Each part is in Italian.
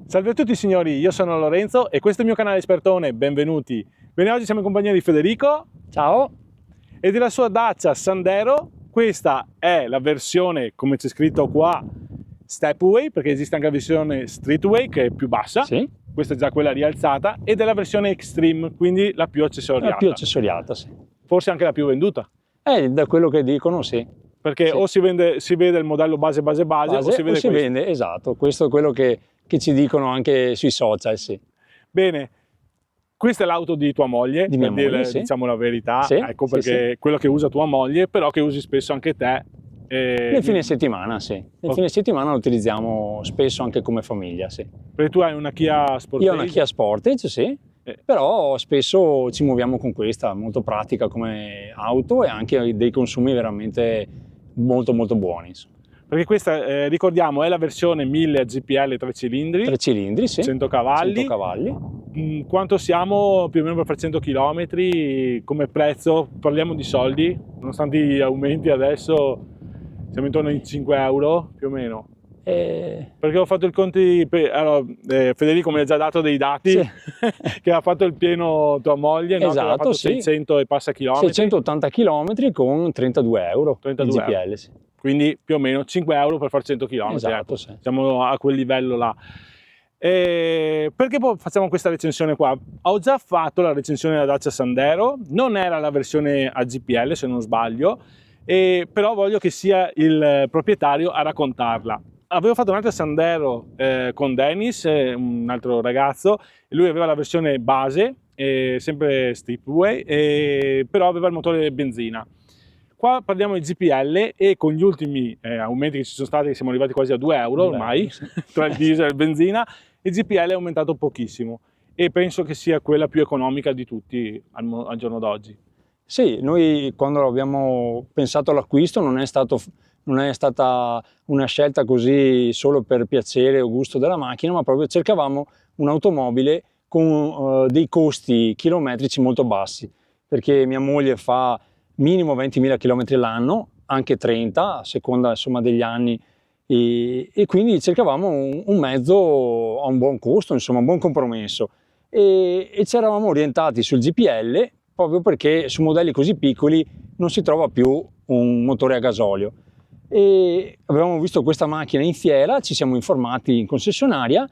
Salve a tutti signori, io sono Lorenzo e questo è il mio canale Espertone, benvenuti. Bene, oggi siamo in compagnia di Federico. Ciao! E della sua Dacia Sandero. Questa è la versione, come c'è scritto qua, Stepway, perché esiste anche la versione Streetway che è più bassa. Sì. Questa è già quella rialzata, ed è la versione Extreme, quindi la più accessoriata. La più accessoriata, sì. Forse anche la più venduta. Da quello che dicono, sì. Perché sì. O si vede il modello base o si vede esatto, questo è quello che ci dicono anche sui social, sì. Bene, questa è l'auto di tua moglie, di per mia moglie, dire, sì. diciamo la verità, sì, ecco perché quello che usa tua moglie, però che usi spesso anche te. Nel fine settimana, sì. Nel fine settimana lo utilizziamo spesso anche come famiglia, sì. Perché tu hai una Kia Sportage? Io ho una Kia Sportage, sì. Però spesso ci muoviamo con questa, molto pratica come auto e anche dei consumi veramente molto buoni. Insomma. Perché questa, ricordiamo, è la versione 1000 GPL 3 cilindri. 3 cilindri, sì. 100 cavalli. 100 cavalli. Quanto siamo più o meno per 100 km come prezzo? Parliamo di soldi, nonostante gli aumenti adesso siamo intorno ai 5 euro più o meno. Perché ho fatto il conto di... Allora, Federico mi ha già dato dei dati, sì. Che ha fatto il pieno tua moglie, no? Esatto, che ha fatto sì. 600 e passa chilometri. 680 km con 32 euro 32 di GPL, sì. Quindi più o meno 5 euro per fare 100 km. Esatto, ecco. sì. Siamo a quel livello là. Perché poi facciamo questa recensione qua? Ho già fatto la recensione della Dacia Sandero, non era la versione a GPL se non sbaglio, però voglio che sia il proprietario a raccontarla. Avevo fatto un'altra Sandero con Dennis, un altro ragazzo, e lui aveva la versione base, sempre Stepway, però aveva il motore benzina. Qua parliamo di GPL e con gli ultimi aumenti che ci sono stati, siamo arrivati quasi a 2 euro ormai, sì. Tra il diesel e il benzina, il GPL è aumentato pochissimo e penso che sia quella più economica di tutti al giorno d'oggi. Sì, noi quando abbiamo pensato all'acquisto non è stata una scelta così solo per piacere o gusto della macchina, ma proprio cercavamo un'automobile con dei costi chilometrici molto bassi, perché mia moglie fa minimo 20.000 km l'anno, anche 30 a seconda insomma degli anni, e quindi cercavamo un mezzo a un buon costo, insomma un buon compromesso, e ci eravamo orientati sul GPL proprio perché su modelli così piccoli non si trova più un motore a gasolio. E avevamo visto questa macchina in fiera, ci siamo informati in concessionaria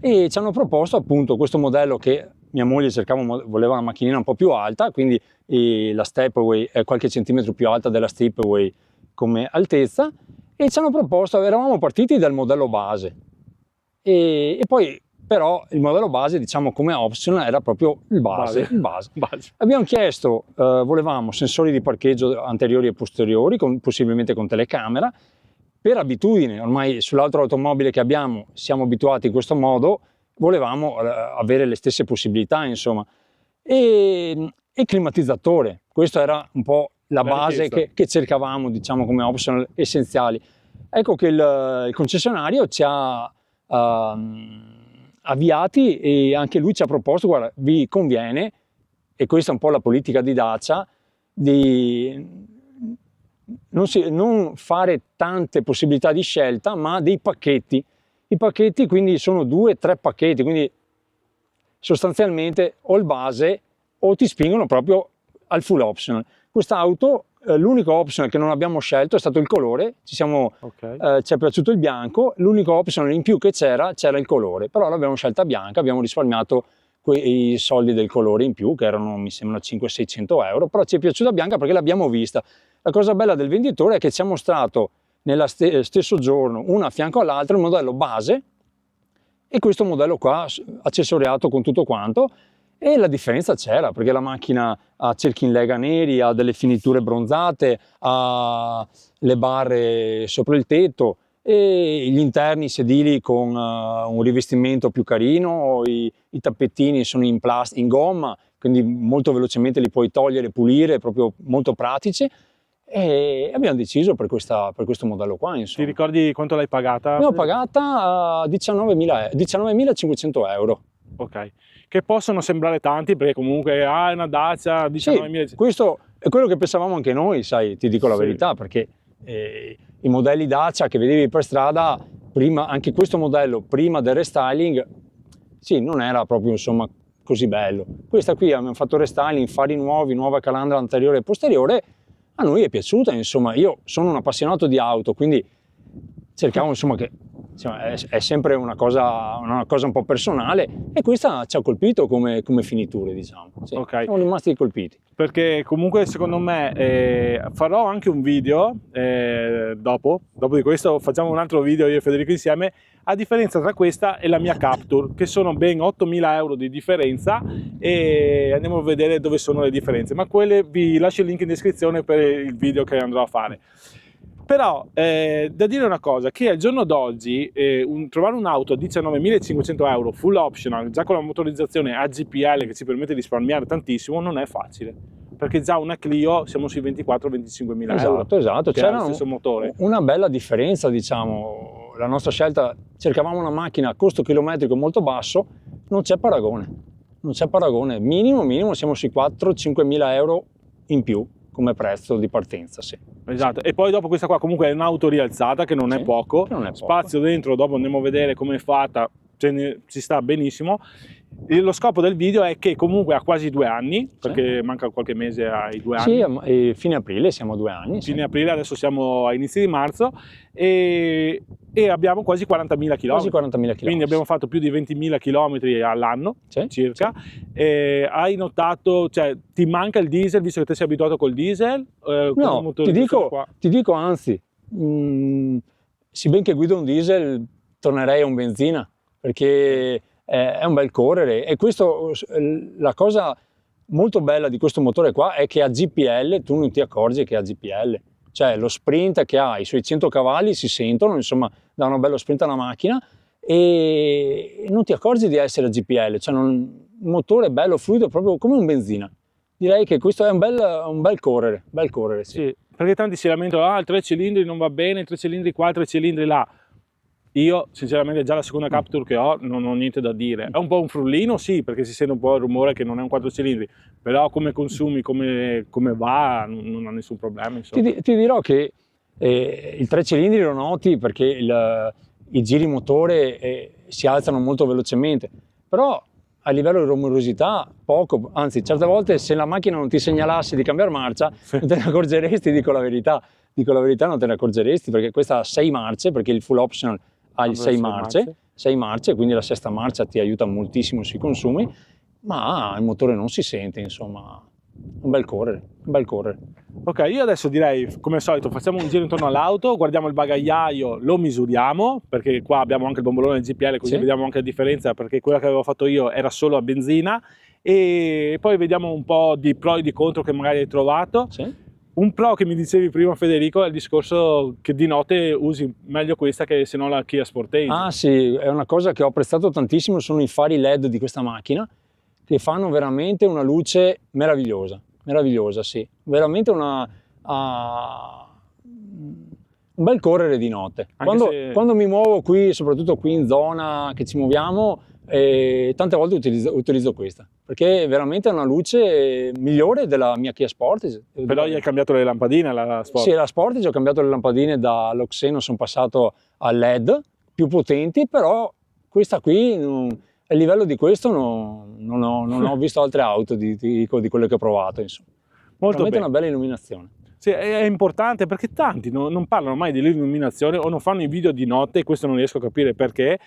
e ci hanno proposto appunto questo modello che mia moglie voleva una macchinina un po' più alta, quindi la Stepway è qualche centimetro più alta della Stepway come altezza, e ci hanno proposto, eravamo partiti dal modello base e poi però il modello base, diciamo come option, era proprio il base. Abbiamo chiesto, volevamo sensori di parcheggio anteriori e posteriori, possibilmente con telecamera. Per abitudine, ormai sull'altra automobile che abbiamo siamo abituati in questo modo, volevamo avere le stesse possibilità, insomma. E climatizzatore, questa era un po' la base che cercavamo, diciamo, come option essenziali. Ecco che il concessionario ci ha avviati e anche lui ci ha proposto, guarda, vi conviene, e questa è un po' la politica di Dacia, di non fare tante possibilità di scelta, ma dei pacchetti. I pacchetti quindi sono 2-3 pacchetti, quindi sostanzialmente o il base o ti spingono proprio al full optional. Quest'auto, l'unico optional che non abbiamo scelto è stato il colore, ci è piaciuto il bianco, l'unico optional in più che c'era il colore, però l'abbiamo scelta bianca, abbiamo risparmiato quei soldi del colore in più che erano mi sembra 500-600 euro, però ci è piaciuta bianca perché l'abbiamo vista. La cosa bella del venditore è che ci ha mostrato nello stesso giorno, una a fianco all'altra, il modello base e questo modello qua accessoriato con tutto quanto, e la differenza c'era perché la macchina ha cerchi in lega neri, ha delle finiture bronzate, ha le barre sopra il tetto e gli interni sedili con un rivestimento più carino, i tappetini sono in gomma, quindi molto velocemente li puoi togliere e pulire, proprio molto pratici. E abbiamo deciso per questo modello qua, insomma. Ti ricordi quanto l'hai pagata? L'abbiamo pagata a 19.500 euro. Ok, che possono sembrare tanti perché comunque è una Dacia 19.000. Sì, questo è quello che pensavamo anche noi, sai, ti dico la verità, perché i modelli Dacia che vedevi per strada, prima, anche questo modello prima del restyling, sì, non era proprio insomma così bello. Questa qui abbiamo fatto restyling, fari nuovi, nuova calandra anteriore e posteriore, a noi è piaciuta, insomma. Io sono un appassionato di auto, quindi cercavo insomma che insomma, è sempre una cosa un po' personale, e questa ci ha colpito come finiture, diciamo. Sì, Ok. siamo rimasti colpiti. Perché comunque secondo me farò anche un video dopo di questo facciamo un altro video io e Federico insieme, a differenza tra questa e la mia Captur, che sono ben 8.000 euro di differenza, e andiamo a vedere dove sono le differenze, ma quelle vi lascio il link in descrizione per il video che andrò a fare. Però da dire una cosa, che al giorno d'oggi trovare un'auto a 19.500 euro full optional, già con la motorizzazione a GPL che ci permette di risparmiare tantissimo, non è facile, perché già una Clio siamo sui 24-25.000 euro. Esatto, c'era lo stesso motore. Una bella differenza, diciamo. La nostra scelta, cercavamo una macchina a costo chilometrico molto basso, non c'è paragone, minimo siamo sui 4-5.000 euro in più come prezzo di partenza, sì. Esatto, e poi dopo questa qua comunque è un'auto rialzata, che non è poco, spazio dentro, dopo andiamo a vedere come è fatta, ci sta benissimo. Lo scopo del video è che comunque ha quasi 2 anni, perché manca qualche mese ai 2 anni. Sì, fine aprile siamo a 2 anni. Fine aprile, adesso siamo a inizi di marzo, e abbiamo quasi 40.000 km. Quasi 40.000 km. Quindi abbiamo fatto più di 20.000 km all'anno, circa. Hai notato, cioè ti manca il diesel, visto che te sei abituato col diesel? No, ti dico anzi, sì, ben che guido un diesel, tornerei a un benzina, perché è un bel correre, e questo, la cosa molto bella di questo motore qua è che a GPL tu non ti accorgi che ha GPL, cioè lo sprint che ha, i suoi 100 cavalli si sentono, insomma dà una bello sprint alla macchina, e non ti accorgi di essere a GPL, cioè un motore bello fluido, proprio come un benzina. Direi che questo è un bel correre, sì. Perché tanti si lamentano, il 3 cilindri non va bene, 3 cilindri qua, 3 cilindri là. Io sinceramente già la seconda Captur che ho non ho niente da dire. È un po' un frullino, sì, perché si sente un po' il rumore che non è un 4 cilindri, però come consumi, come va, non ha nessun problema. Ti dirò che il 3 cilindri lo noti perché i giri motore si alzano molto velocemente, però a livello di rumorosità poco, anzi certe volte se la macchina non ti segnalasse di cambiare marcia non te ne accorgeresti, dico la verità, non te ne accorgeresti, perché questa ha 6 marce, perché il full optional ha il 6 marce, quindi la sesta marcia ti aiuta moltissimo sui consumi, ma il motore non si sente, insomma, un bel correre. Ok, io adesso direi, come al solito, facciamo un giro intorno all'auto, guardiamo il bagagliaio, lo misuriamo, perché qua abbiamo anche il bombolone GPL, così vediamo anche la differenza, perché quella che avevo fatto io era solo a benzina, e poi vediamo un po' di pro e di contro che magari hai trovato. Un pro che mi dicevi prima, Federico, è il discorso che di notte usi meglio questa che se no la Kia Sportage. Ah sì, è una cosa che ho apprezzato tantissimo, sono i fari LED di questa macchina, che fanno veramente una luce meravigliosa, sì, veramente un bel correre di notte. Quando mi muovo qui, soprattutto qui in zona che ci muoviamo, tante volte utilizzo questa, perché veramente è una luce migliore della mia Kia Sportage. Però gli hai cambiato le lampadine alla Sportage? Sì, la Sportage ho cambiato le lampadine dallo xeno, sono passato al LED, più potenti, però questa qui, a livello di questo, non ho visto altre auto di quelle che ho provato, insomma. Molto bene. Una bella illuminazione. Sì, è importante, perché tanti non parlano mai dell'illuminazione o non fanno i video di notte, e questo non riesco a capire perché.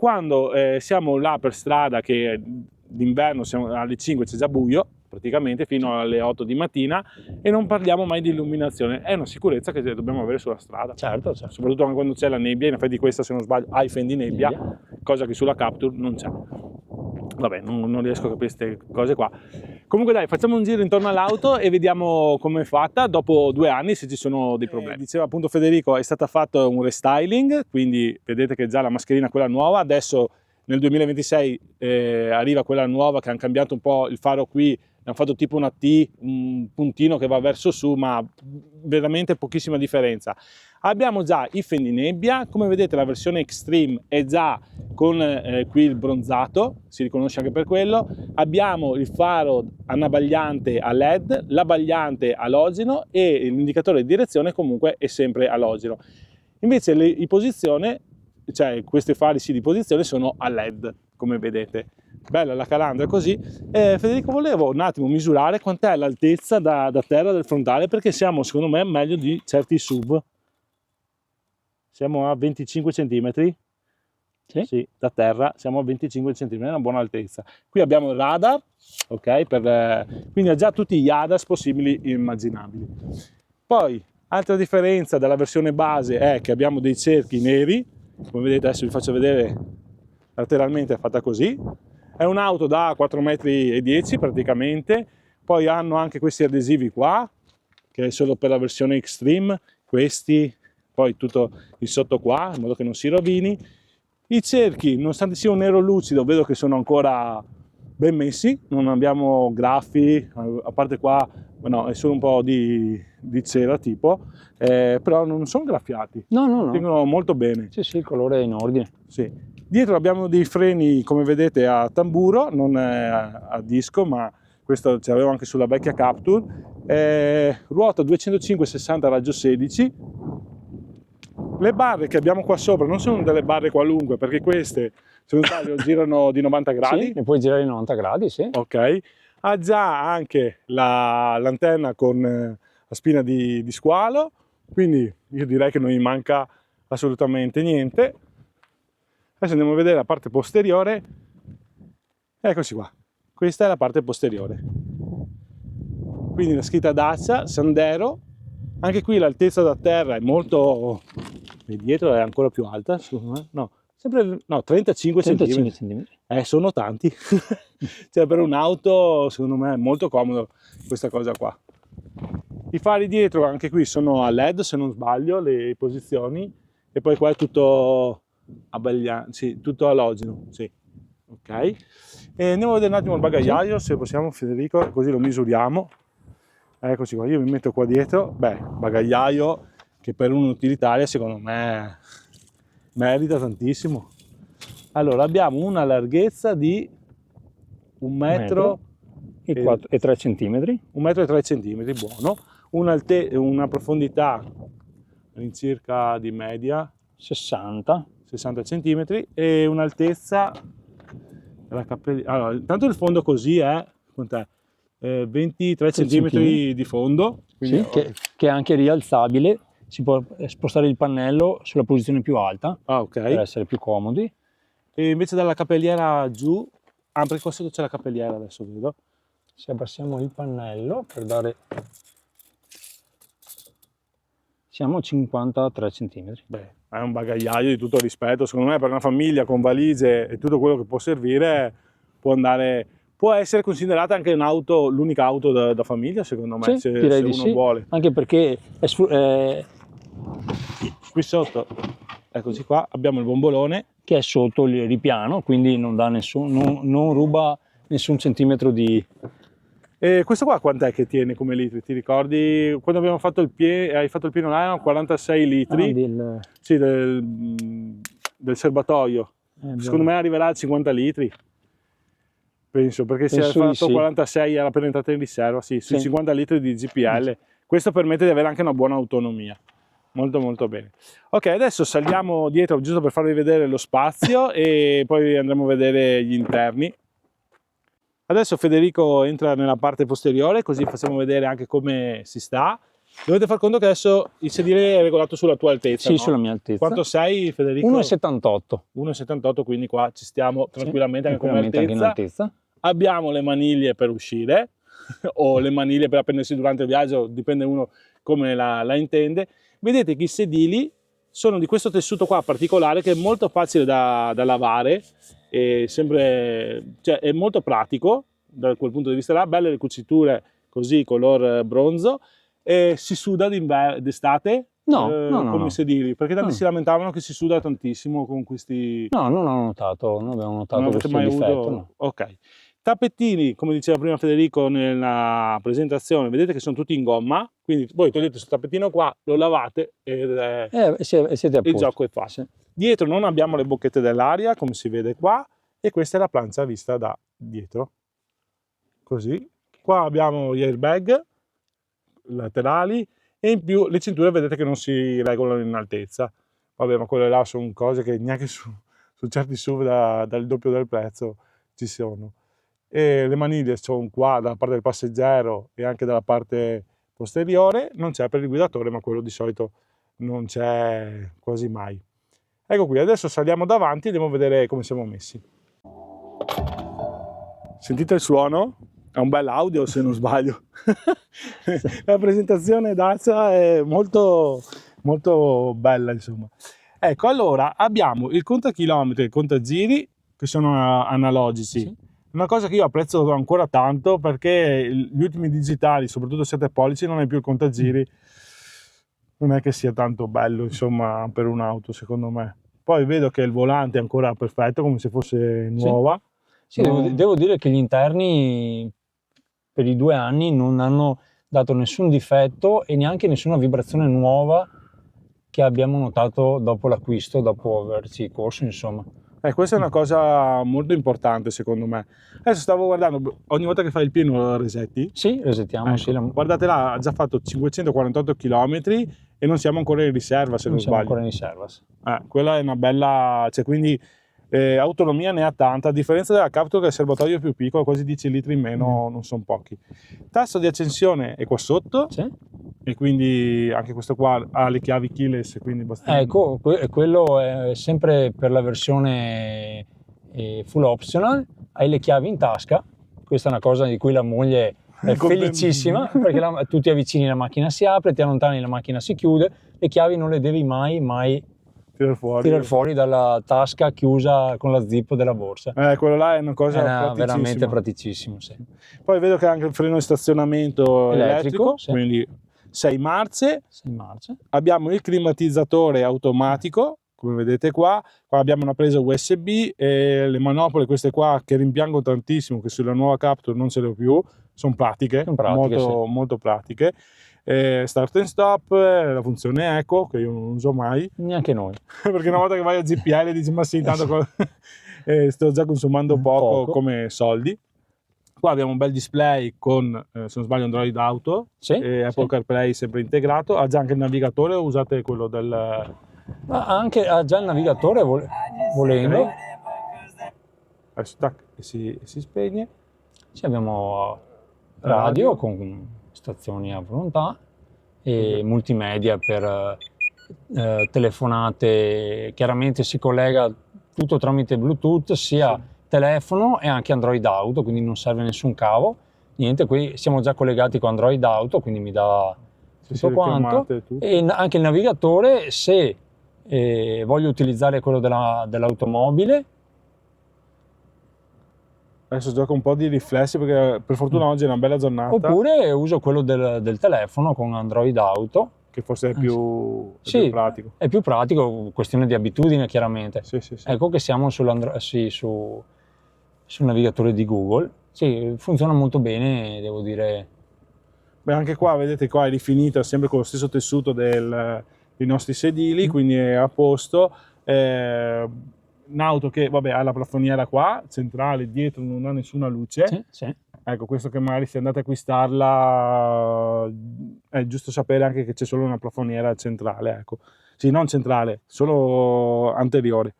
Quando siamo là per strada, che d'inverno alle 5 c'è già buio, praticamente fino alle 8 di mattina, e non parliamo mai di illuminazione. È una sicurezza che dobbiamo avere sulla strada. Certo. Soprattutto anche quando c'è la nebbia, in effetti questa, se non sbaglio, ha i fendi nebbia, cosa che sulla Captur non c'è. Vabbè, non riesco a capire queste cose qua. Comunque dai, facciamo un giro intorno all'auto e vediamo come è fatta dopo 2 anni, se ci sono dei problemi. Diceva appunto Federico, è stato fatto un restyling, quindi vedete che già la mascherina è quella nuova. Adesso nel 2026 arriva quella nuova, che hanno cambiato un po' il faro qui, hanno fatto tipo una T, un puntino che va verso su, ma veramente pochissima differenza. Abbiamo già i fendinebbia, come vedete la versione Extreme è già con qui il bronzato, si riconosce anche per quello. Abbiamo il faro anabbagliante a LED, l'abbagliante alogeno e l'indicatore di direzione comunque è sempre alogeno. Invece di posizione, cioè questi fari di posizione sono a LED, come vedete. Bella la calandra così. Federico, volevo un attimo misurare quant'è l'altezza da terra del frontale, perché siamo secondo me meglio di certi SUV. Siamo a 25 cm. Sì. Sì, da terra siamo a 25 cm, è una buona altezza. Qui abbiamo il radar, ok, quindi ha già tutti gli ADAS possibili e immaginabili. Poi, altra differenza dalla versione base è che abbiamo dei cerchi neri, come vedete adesso vi faccio vedere, lateralmente è fatta così. È un'auto da 4,10 m praticamente, poi hanno anche questi adesivi qua, che è solo per la versione Extreme, questi, poi tutto il sotto qua, in modo che non si rovini. I cerchi, nonostante sia un nero lucido, vedo che sono ancora ben messi, non abbiamo graffi, a parte qua, no, è solo un po' di cera tipo, però non sono graffiati, No. tengono molto bene. Sì, il colore è in ordine. Sì. Dietro abbiamo dei freni, come vedete, a tamburo, non a disco, ma questo ce l'avevo anche sulla vecchia Capture. Ruota 205/60 raggio 16. Le barre che abbiamo qua sopra non sono delle barre qualunque, perché queste, se non sbaglio, girano di 90 gradi. Sì, ne puoi girare di 90 gradi, sì. Ok. Ha già anche l'antenna con la spina di squalo, quindi io direi che non gli manca assolutamente niente. Adesso andiamo a vedere la parte posteriore. Eccoci qua, questa è la parte posteriore. Quindi la scritta Dacia, Sandero, anche qui l'altezza da terra è molto... e dietro è ancora più alta, secondo me. No, sempre, no, 35 cm. Sono tanti. Cioè per un'auto, secondo me, è molto comodo questa cosa qua. I fari dietro, anche qui, sono a LED, se non sbaglio, le posizioni. E poi qua è tutto... sì, tutto alogeno, sì, ok. E andiamo a vedere un attimo il bagagliaio, se possiamo, Federico, così lo misuriamo. Eccoci qua, io mi metto qua dietro. Beh, bagagliaio che per un'utilitaria secondo me merita tantissimo. Allora, abbiamo una larghezza di 1 metro e 3 centimetri. 1 metro e 3 centimetri, buono. Una profondità all'incirca di media 60 cm e un'altezza della allora, intanto il fondo così è, quant'è? 23 cm di fondo, quindi, sì, che è anche rialzabile, si può spostare il pannello sulla posizione più alta, okay, per essere più comodi. E invece dalla cappelliera giù, perché qua sotto c'è la cappelliera, adesso vedo. Se abbassiamo il pannello per dare... siamo a 53 cm. Beh, è un bagagliaio di tutto rispetto, secondo me per una famiglia con valigie e tutto quello che può servire può essere considerata anche un'auto, l'unica auto da famiglia, secondo me, sì, direi se uno vuole. Anche perché qui sotto, eccoci qua, abbiamo il bombolone che è sotto il ripiano, quindi non dà non ruba nessun centimetro di... E questo qua quant'è che tiene come litri? Ti ricordi quando abbiamo fatto hai fatto il pieno là, erano 46 litri? Sì, del serbatoio. Secondo me arriverà a 50 litri. Penso, perché se hai fatto 46 era per entrata in riserva, sì, sui 50 litri di GPL. Questo permette di avere anche una buona autonomia. Molto molto bene. Ok, adesso saliamo dietro giusto per farvi vedere lo spazio e poi andremo a vedere gli interni. Adesso Federico entra nella parte posteriore, così facciamo vedere anche come si sta. Dovete far conto che adesso il sedile è regolato sulla tua altezza, sì, no? sulla mia altezza. Quanto sei, Federico? 1,78. 1,78, quindi qua ci stiamo tranquillamente, sì, anche come altezza. Anche in altezza. Abbiamo le maniglie per uscire o le maniglie per appendersi durante il viaggio, dipende uno come la intende. Vedete che i sedili sono di questo tessuto qua particolare che è molto facile da lavare, e cioè è molto pratico da quel punto di vista là, belle le cuciture così color bronzo, e si suda d'estate come sedili, perché tanti si lamentavano che si suda tantissimo con questi... No, non ho notato, non abbiamo notato non avete questo mai difetto. avuto... No. Ok. Tappetini, come diceva prima Federico nella presentazione, vedete che sono tutti in gomma, quindi voi togliete questo tappettino qua, lo lavate e siete a il posto. gioco è fatto. Dietro non abbiamo le bocchette dell'aria, come si vede qua, e questa è la plancia vista da dietro. Così. Qua abbiamo gli airbag laterali e in più le cinture vedete che non si regolano in altezza. Vabbè, ma quelle là sono cose che neanche su certi SUV dal doppio del prezzo ci sono. E le maniglie sono qua dalla parte del passeggero e anche dalla parte posteriore, non c'è per il guidatore, ma quello di solito non c'è quasi mai. Ecco qui, adesso saliamo davanti e andiamo a vedere come siamo messi. Sentite il suono? È un bel audio se non sbaglio. La presentazione Dacia è molto, molto bella, insomma. Ecco, allora abbiamo il contachilometri e il contagiri che sono analogici. Sì. Una cosa che io apprezzo ancora tanto perché gli ultimi digitali, soprattutto 7 pollici, non è più il contagiri, non è che sia tanto bello, insomma, per un'auto, secondo me. Poi vedo che il volante è ancora perfetto, come se fosse nuova. Sì, devo dire che gli interni per i 2 anni non hanno dato nessun difetto e neanche nessuna vibrazione nuova che abbiamo notato dopo l'acquisto, dopo averci corso, insomma. Questa è una cosa molto importante secondo me. Adesso stavo guardando, ogni volta che fai il pieno lo resetti? Sì, resettiamo. Ecco, Sì, guardate là, ha già fatto 548 km e non siamo ancora in riserva se non siamo sbaglio. ancora in riserva. Sì. Quella è una bella, cioè quindi autonomia ne ha tanta, a differenza della Captur che il serbatoio è più piccolo, quasi 10 litri in meno, non sono pochi. Tasso di accensione è qua sotto. Sì. E quindi anche questo qua ha le chiavi keyless, quindi basta. Ecco, quello è sempre per la versione full optional, hai le chiavi in tasca, questa è una cosa di cui la moglie è felicissima, perché tu ti avvicini, la macchina si apre, ti allontani, la macchina si chiude, le chiavi non le devi mai tirar fuori dalla tasca chiusa con la zip della borsa. Quello là è una cosa veramente praticissimo. Sì. Poi vedo che ha anche il freno di stazionamento elettrico, sì. Quindi 6 marce. Abbiamo il climatizzatore automatico, come vedete qua abbiamo una presa USB e le manopole queste qua che rimpiango tantissimo, che sulla nuova Captur non ce le ho più, sono pratiche, molto, sì. molto pratiche. Start and stop, la funzione eco che io non uso mai, neanche noi, perché una volta che vai a GPL dici ma sì, tanto sto già consumando poco come soldi. Qua abbiamo un bel display con, se non sbaglio, Android Auto, sì, Apple CarPlay sempre integrato. Ha già anche il navigatore o usate quello del... Ma anche ha già il navigatore volendo. Adesso tac, e si spegne. Sì, abbiamo radio con stazioni a volontà e multimedia per telefonate. Chiaramente si collega tutto tramite Bluetooth, sia telefono e anche Android Auto, quindi non serve nessun cavo. Niente, qui siamo già collegati con Android Auto, quindi mi dà tutto quanto. E anche il navigatore, se voglio utilizzare quello dell'automobile. Adesso gioco un po' di riflessi perché per fortuna oggi è una bella giornata. Oppure uso quello del telefono con Android Auto. Che forse è più pratico. È più pratico, questione di abitudine chiaramente. Sì. Ecco che siamo sul navigatore di Google. Sì, funziona molto bene, devo dire. Beh, anche qua, vedete, qua è rifinita sempre con lo stesso tessuto dei nostri sedili, quindi è a posto. Un'auto che, vabbè, ha la plafoniera qua, centrale, dietro non ha nessuna luce. Sì. Ecco, questo che magari se andate a acquistarla è giusto sapere anche che c'è solo una plafoniera centrale, ecco. Sì, non centrale, solo anteriore.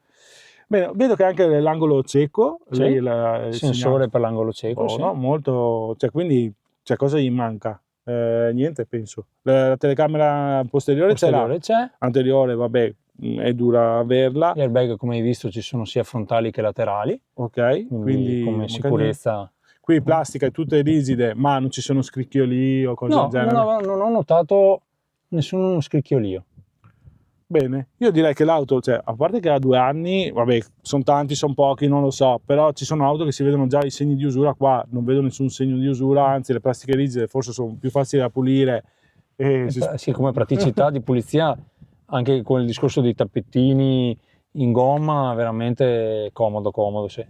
Bene, vedo che anche l'angolo cieco, il sensore per l'angolo cieco, no? Molto, cioè, quindi cosa gli manca? Niente, penso. La telecamera posteriore c'è. Anteriore, vabbè, è dura averla. Gli airbag, come hai visto, ci sono sia frontali che laterali. Ok, quindi come sicurezza. Qui plastica è tutte rigide, ma non ci sono scricchioli o cose del genere? No, non ho notato nessun scricchiolio. Bene, io direi che l'auto, cioè, a parte che ha 2 anni, vabbè, sono tanti, sono pochi, non lo so, però ci sono auto che si vedono già i segni di usura, qua non vedo nessun segno di usura, anzi le plastiche rigide forse sono più facili da pulire. Sì, come praticità di pulizia, anche con il discorso dei tappettini in gomma, veramente comodo, sì.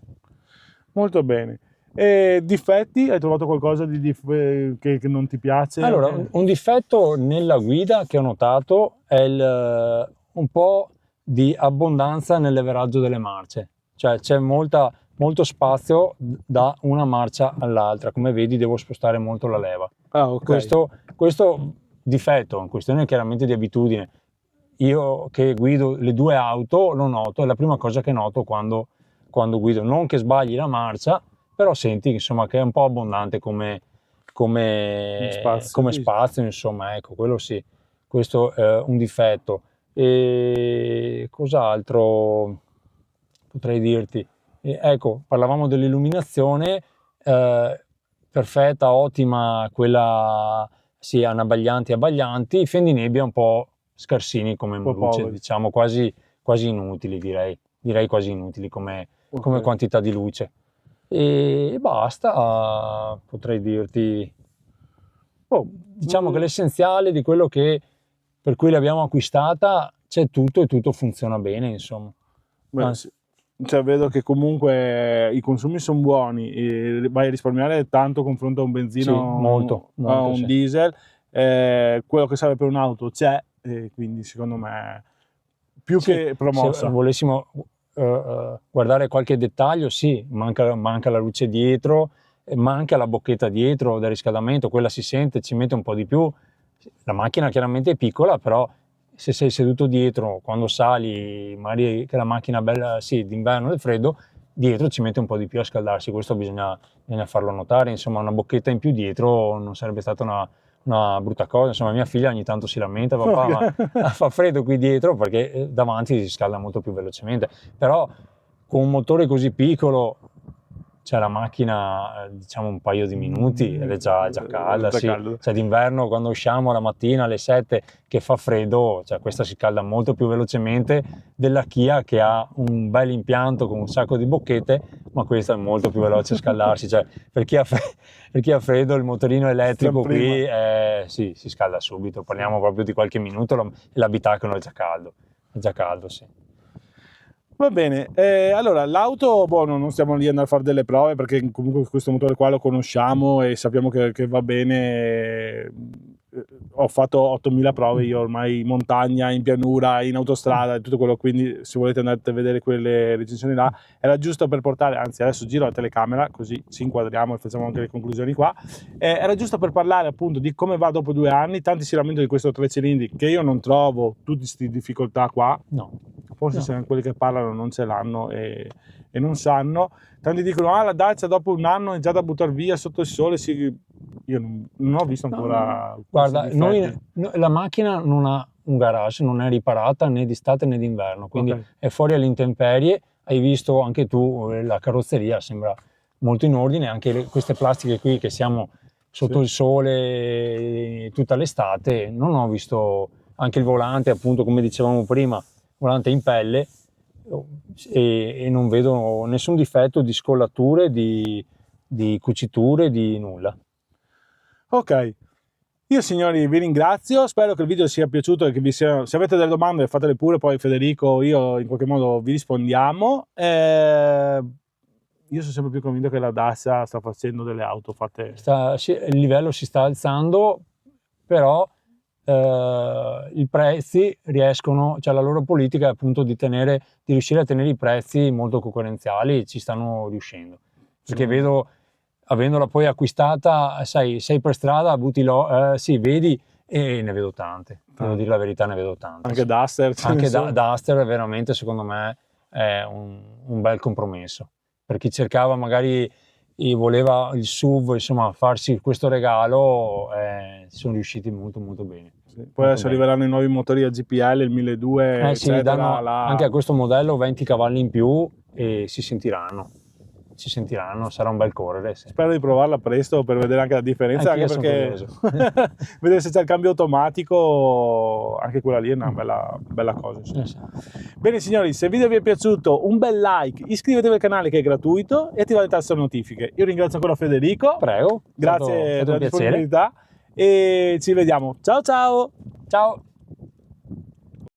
Molto bene. Difetti? Hai trovato qualcosa che non ti piace? Allora, un difetto nella guida che ho notato è un po' di abbondanza nel leveraggio delle marce, cioè c'è molto spazio da una marcia all'altra, come vedi devo spostare molto la leva. Ok. Questo difetto è una questione chiaramente di abitudine. Io che guido le due auto lo noto, è la prima cosa che noto quando guido, non che sbagli la marcia, però senti insomma che è un po' abbondante come spazio, insomma, ecco, quello sì, questo è un difetto. E cos'altro potrei dirti? Ecco, parlavamo dell'illuminazione, perfetta, ottima, quella sì, anabbaglianti e abbaglianti, i fendinebbia un po' scarsini come luce, diciamo quasi inutili, direi quasi inutili come quantità di luce. E basta, potrei dirti. Diciamo che l'essenziale di quello per cui l'abbiamo acquistata c'è tutto e tutto funziona bene, insomma. Cioè, vedo che comunque i consumi sono buoni, e vai a risparmiare tanto confronto a un benzina, molto, a un sì. diesel, quello che serve per un'auto c'è, quindi secondo me più che promossa. Se volessimo guardare qualche dettaglio, sì, manca la luce dietro, manca la bocchetta dietro del riscaldamento, quella si sente, ci mette un po' di più. La macchina chiaramente è piccola, però se sei seduto dietro, quando sali, magari che la macchina è bella, sì, d'inverno del freddo, dietro ci mette un po' di più a scaldarsi, questo bisogna farlo notare, insomma una bocchetta in più dietro non sarebbe stata una brutta cosa, insomma mia figlia ogni tanto si lamenta, papà, ma fa freddo qui dietro, perché davanti si scalda molto più velocemente, però con un motore così piccolo, cioè la macchina diciamo un paio di minuti ed è già calda, sì. Cioè d'inverno quando usciamo la mattina alle 7 che fa freddo, cioè questa si calda molto più velocemente della Kia che ha un bel impianto con un sacco di bocchette, ma questa è molto più veloce a scaldarsi, cioè per chi ha freddo il motorino elettrico qui sì, si scalda subito, parliamo proprio di qualche minuto e l'abitacolo è già caldo, sì. Va bene, allora l'auto, non stiamo lì andare a fare delle prove perché comunque questo motore qua lo conosciamo e sappiamo che va bene. Ho fatto 8000 prove io ormai in montagna, in pianura, in autostrada e tutto quello, quindi se volete andare a vedere quelle recensioni là, era giusto per portare, anzi adesso giro la telecamera così ci inquadriamo e facciamo anche le conclusioni qua, era giusto per parlare appunto di come va dopo 2 anni. Tanti si lamentano di questo 3 cilindri che io non trovo tutte queste difficoltà qua, no. Forse se quelli che parlano non ce l'hanno e non sanno. Tanti dicono la Dacia dopo 1 anno è già da buttare via sotto il sole. Io non ho visto ancora. Guarda, la macchina non ha un garage, non è riparata né d'estate né d'inverno, quindi è fuori alle intemperie. Hai visto anche tu la carrozzeria, sembra molto in ordine, anche queste plastiche qui che siamo sotto il sole tutta l'estate. Non ho visto anche il volante, appunto come dicevamo prima, volante in pelle, e non vedo nessun difetto di scollature, di cuciture, di nulla. Ok, io signori vi ringrazio, spero che il video sia piaciuto e che se avete delle domande fatele pure, poi Federico, io in qualche modo vi rispondiamo. Io sono sempre più convinto che la Dacia sta facendo delle auto fatte. Il livello si sta alzando, però i prezzi riescono, cioè la loro politica è appunto di riuscire a tenere i prezzi molto concorrenziali, ci stanno riuscendo, perché vedo, avendola poi acquistata, sai, sei per strada, sì, vedi, e ne vedo tante, devo dire la verità, ne vedo tante. Anche Duster? Anche Duster veramente secondo me è un bel compromesso, per chi cercava magari voleva il SUV, insomma, farsi questo regalo, sono riusciti molto molto bene. Sì. Poi adesso arriveranno i nuovi motori a GPL, il 1200, sì, danno anche a questo modello 20 cavalli in più e si sentiranno, sarà un bel correre. Sì. Spero di provarla presto per vedere anche la differenza, anche perché vedere se c'è il cambio automatico, anche quella lì è una bella cosa. Sì. Bene signori, se il video vi è piaciuto un bel like, iscrivetevi al canale che è gratuito e attivate le tasse notifiche. Io ringrazio ancora Federico. Prego. Grazie per la disponibilità e ci vediamo. Ciao ciao! Ciao!